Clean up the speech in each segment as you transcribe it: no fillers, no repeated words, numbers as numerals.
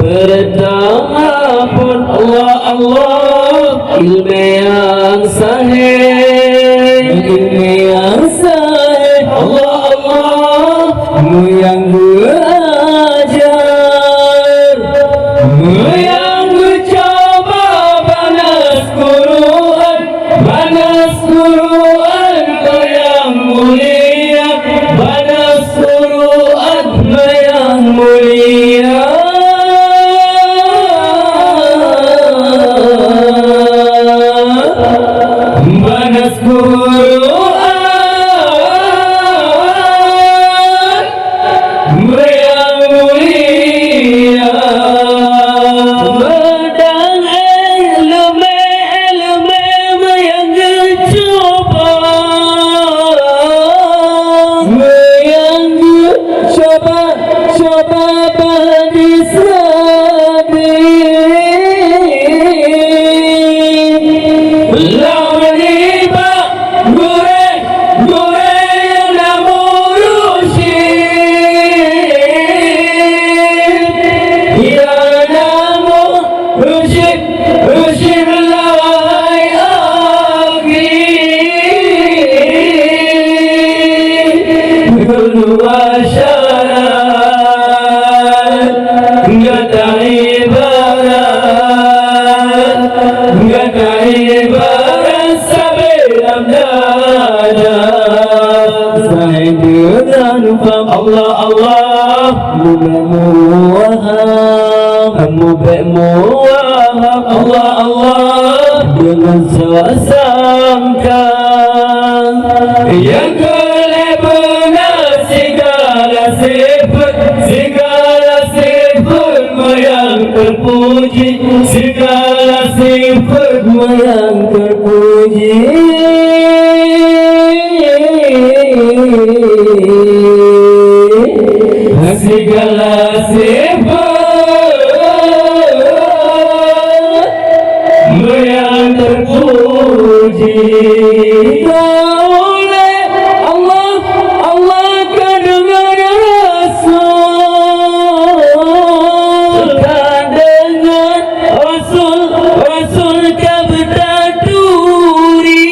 Pertama pun Allah Allah, ilmu yang sahih, ilmu yang sahih. Allah Allah, mu yang berajar, mu yang mencoba banas Quran, banas Quran mu yang mulia, banas Quran mu yang mulia. Banas Quran mu yang mulia. Pedang ilmu mu yang dicoba, mu yang coba badis Nabi. Allah Allah, muwahhab Allah Allah, dengan sangka yang benar segala sifat yang terpuji, segala sifat yang terpuji. Segala sifat yang terpuji oleh Allah, Allah dengan Rasul, dengan Rasul, Rasul kabdaturi.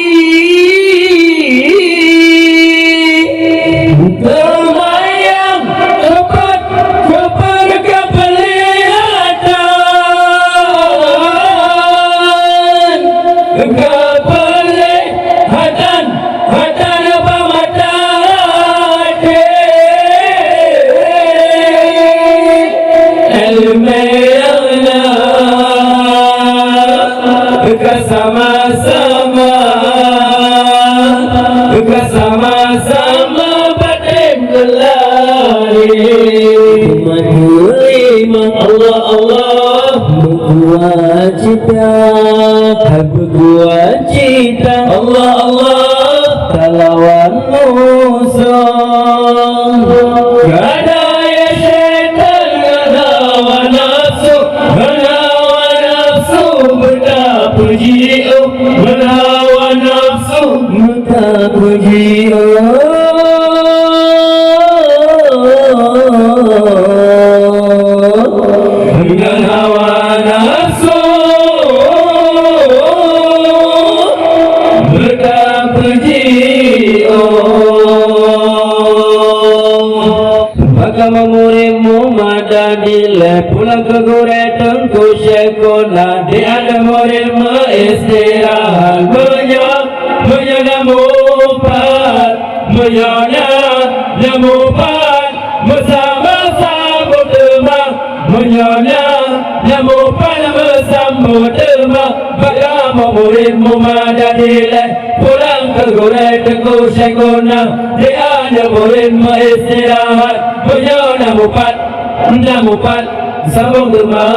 Bersama-sama batin gelari Iman Allah Allah, berkuat cita Allah Allah, talawan musuh. Gada ya syaitan, gada wa nafsu, bertapuji berhawa nafsu, bertapuji dengan hawa nafsu, bertapuji Agama muridmu madadile pulang ke gore tengku syekona di ada muridmu istirahat menyonya mupat bersama-sama demam menyonya mupat bersama demam agama muridmu madadile pulang ke gore tengku syekona di ada muridmu istirahat menyonya mupat sambung demam.